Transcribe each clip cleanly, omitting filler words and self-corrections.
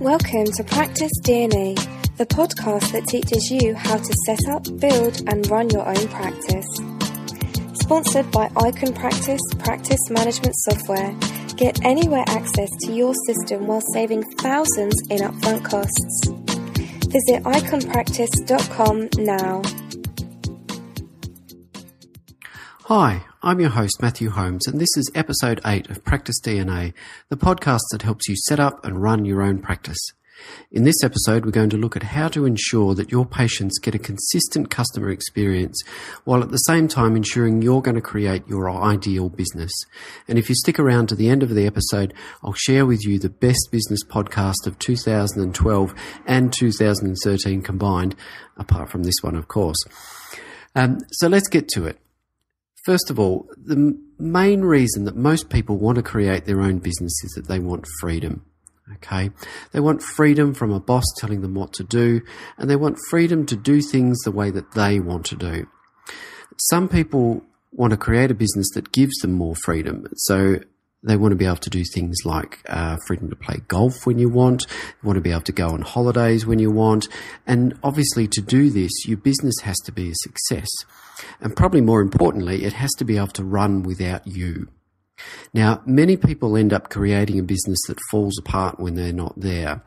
Welcome to Practice DNA, the podcast that teaches you how to set up, build and run your own practice. Sponsored by Icon Practice Practice Management Software, get anywhere access to your system while saving thousands in upfront costs. Visit iconpractice.com now. Hi, I'm your host Matthew Holmes, and this is episode 8 of Practice DNA, the podcast that helps you set up and run your own practice. In this episode, we're going to look at how to ensure that your patients get a consistent customer experience, while at the same time ensuring you're going to create your ideal business. And if you stick around to the end of the episode, I'll share with you the best business podcast of 2012 and 2013 combined, apart from this one, of course. So let's get to it. First of all, the main reason that most people want to create their own business is that they want freedom. Okay, they want freedom from a boss telling them what to do, and they want freedom to do things the way that they want to do. Some people want to create a business that gives them more freedom. So they want to be able to do things like freedom to play golf when you want, to be able to go on holidays when you want. And obviously to do this, your business has to be a success. And probably more importantly, it has to be able to run without you. Now, many people end up creating a business that falls apart when they're not there.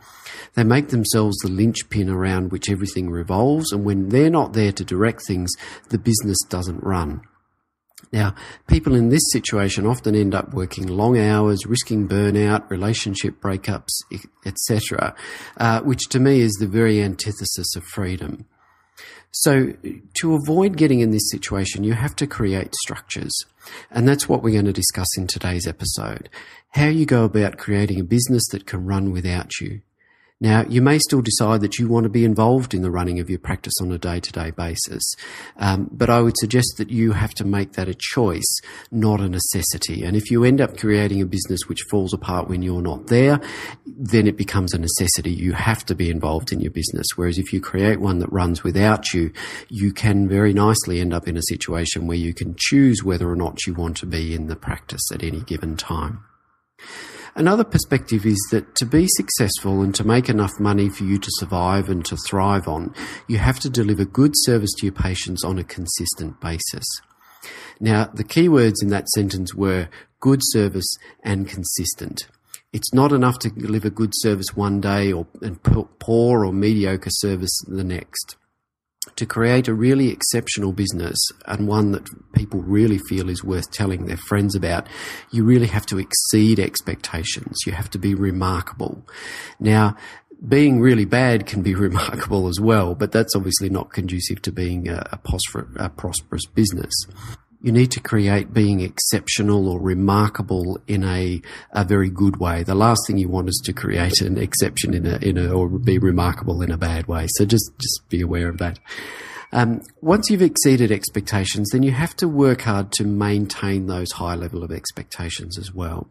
They make themselves the linchpin around which everything revolves, and when they're not there to direct things, the business doesn't run. Now, people in this situation often end up working long hours, risking burnout, relationship breakups, etc., which to me is the very antithesis of freedom. So to avoid getting in this situation, you have to create structures. And that's what we're going to discuss in today's episode. How you go about creating a business that can run without you. Now, you may still decide that you want to be involved in the running of your practice on a day-to-day basis, but I would suggest that you have to make that a choice, not a necessity. And if you end up creating a business which falls apart when you're not there, then it becomes a necessity. You have to be involved in your business. Whereas if you create one that runs without you, you can very nicely end up in a situation where you can choose whether or not you want to be in the practice at any given time. Another perspective is that to be successful and to make enough money for you to survive and to thrive on, you have to deliver good service to your patients on a consistent basis. Now, the key words in that sentence were good service and consistent. It's not enough to deliver good service one day and poor or mediocre service the next. To create a really exceptional business and one that people really feel is worth telling their friends about, you really have to exceed expectations. You have to be remarkable. Now, being really bad can be remarkable as well, but that's obviously not conducive to being a prosperous business. You need to create being exceptional or remarkable in a very good way. The last thing you want is to create an exception or be remarkable in a bad way. So just be aware of that. Once you've exceeded expectations, then you have to work hard to maintain those high level of expectations as well.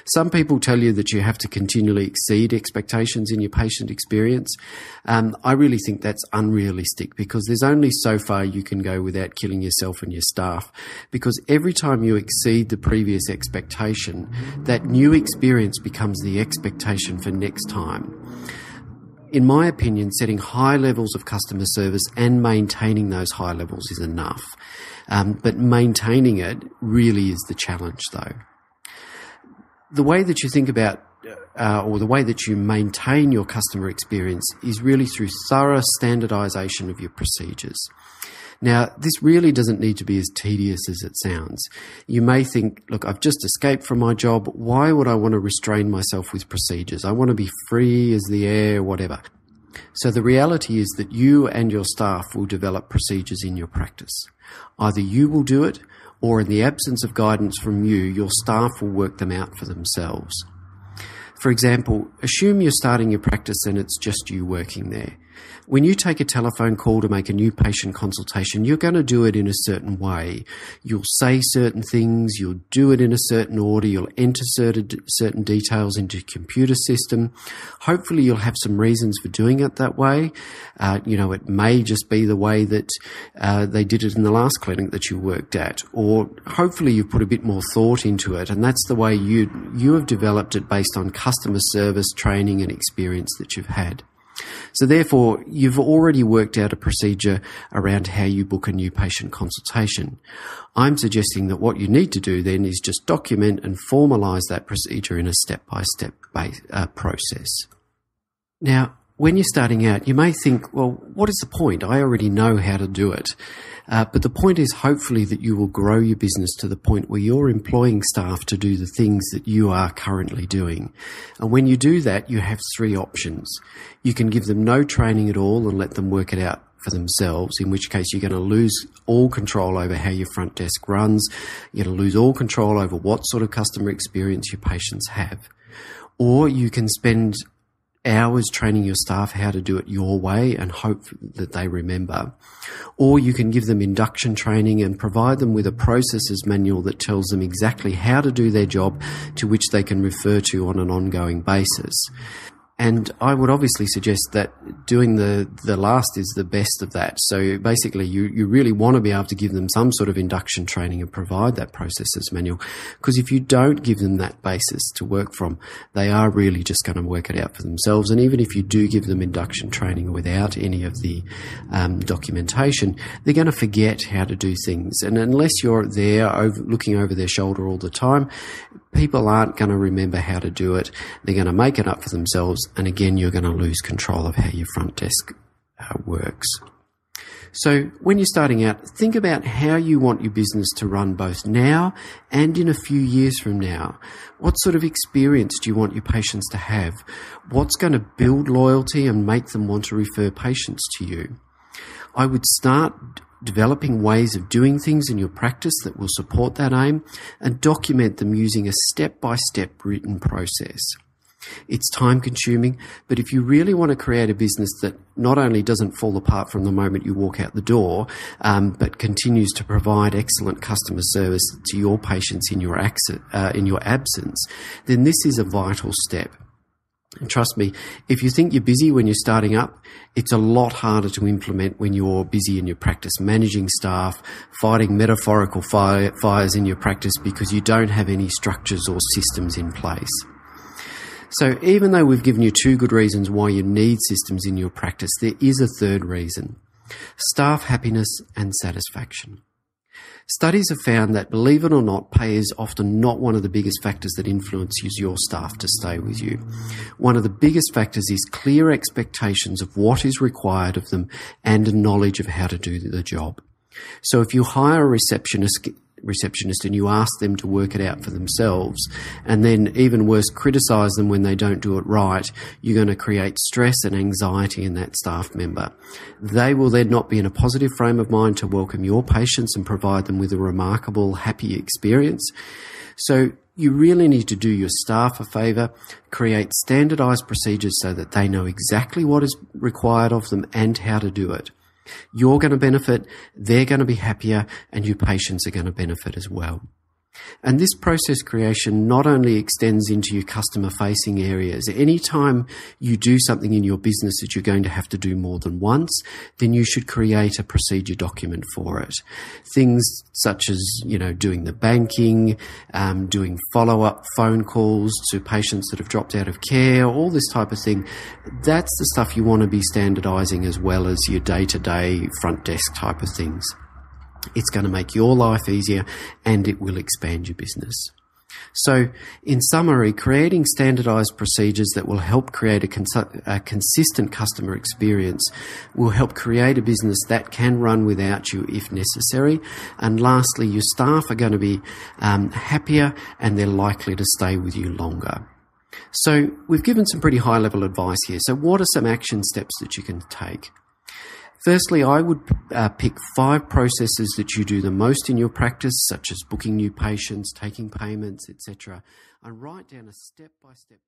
Some people tell you that you have to continually exceed expectations in your patient experience. I really think that's unrealistic, because there's only so far you can go without killing yourself and your staff, because every time you exceed the previous expectation, that new experience becomes the expectation for next time. In my opinion, setting high levels of customer service and maintaining those high levels is enough. But maintaining it really is the challenge, though. The way that you think about or the way that you maintain your customer experience is really through thorough standardization of your procedures. Now, this really doesn't need to be as tedious as it sounds. You may think, look, I've just escaped from my job. Why would I want to restrain myself with procedures? I want to be free as the air, whatever. So the reality is that you and your staff will develop procedures in your practice. Either you will do it, or in the absence of guidance from you, your staff will work them out for themselves. For example, assume you're starting your practice and it's just you working there. When you take a telephone call to make a new patient consultation, you're going to do it in a certain way. You'll say certain things, you'll do it in a certain order, you'll enter certain details into your computer system. Hopefully you'll have some reasons for doing it that way. It may just be the way that they did it in the last clinic that you worked at, or hopefully you've put a bit more thought into it, and that's the way you have developed it based on customer service, training and experience that you've had. So therefore, you've already worked out a procedure around how you book a new patient consultation. I'm suggesting that what you need to do then is just document and formalise that procedure in a step-by-step process. Now, when you're starting out, you may think, well, what is the point? I already know how to do it. But the point is hopefully that you will grow your business to the point where you're employing staff to do the things that you are currently doing. And when you do that, you have three options. You can give them no training at all and let them work it out for themselves, in which case you're going to lose all control over how your front desk runs. You're going to lose all control over what sort of customer experience your patients have. Or you can spend hours training your staff how to do it your way and hope that they remember. Or you can give them induction training and provide them with a processes manual that tells them exactly how to do their job, to which they can refer to on an ongoing basis. And I would obviously suggest that doing the last is the best of that. So basically you really want to be able to give them some sort of induction training and provide that processes manual, because if you don't give them that basis to work from, they are really just going to work it out for themselves. And even if you do give them induction training without any of the documentation, they're going to forget how to do things. And unless you're there looking over their shoulder all the time, people aren't going to remember how to do it. They're going to make it up for themselves. And again, you're going to lose control of how your front desk works. So when you're starting out, think about how you want your business to run both now and in a few years from now. What sort of experience do you want your patients to have? What's going to build loyalty and make them want to refer patients to you? I would start developing ways of doing things in your practice that will support that aim, and document them using a step-by-step written process. It's time consuming, but if you really want to create a business that not only doesn't fall apart from the moment you walk out the door, but continues to provide excellent customer service to your patients in your absence, then this is a vital step. And trust me, if you think you're busy when you're starting up, it's a lot harder to implement when you're busy in your practice, managing staff, fighting metaphorical fires in your practice because you don't have any structures or systems in place. So even though we've given you two good reasons why you need systems in your practice, there is a third reason: staff happiness and satisfaction. Studies have found that, believe it or not, pay is often not one of the biggest factors that influences your staff to stay with you. One of the biggest factors is clear expectations of what is required of them and a knowledge of how to do the job. So if you hire a receptionist and you ask them to work it out for themselves, and then even worse, criticize them when they don't do it right, you're going to create stress and anxiety in that staff member. They will then not be in a positive frame of mind to welcome your patients and provide them with a remarkable, happy experience. So you really need to do your staff a favour, create standardised procedures so that they know exactly what is required of them and how to do it. You're going to benefit, they're going to be happier, and your patients are going to benefit as well. And this process creation not only extends into your customer-facing areas. Anytime you do something in your business that you're going to have to do more than once, then you should create a procedure document for it. Things such as, doing the banking, doing follow-up phone calls to patients that have dropped out of care, all this type of thing. That's the stuff you want to be standardising as well as your day-to-day front desk type of things. It's going to make your life easier and it will expand your business. So, in summary, creating standardized procedures that will help create a consistent customer experience will help create a business that can run without you if necessary. And lastly, your staff are going to be happier and they're likely to stay with you longer. So, we've given some pretty high-level advice here. So, what are some action steps that you can take? Firstly, I would pick 5 processes that you do the most in your practice, such as booking new patients, taking payments, etc., and write down a step-by-step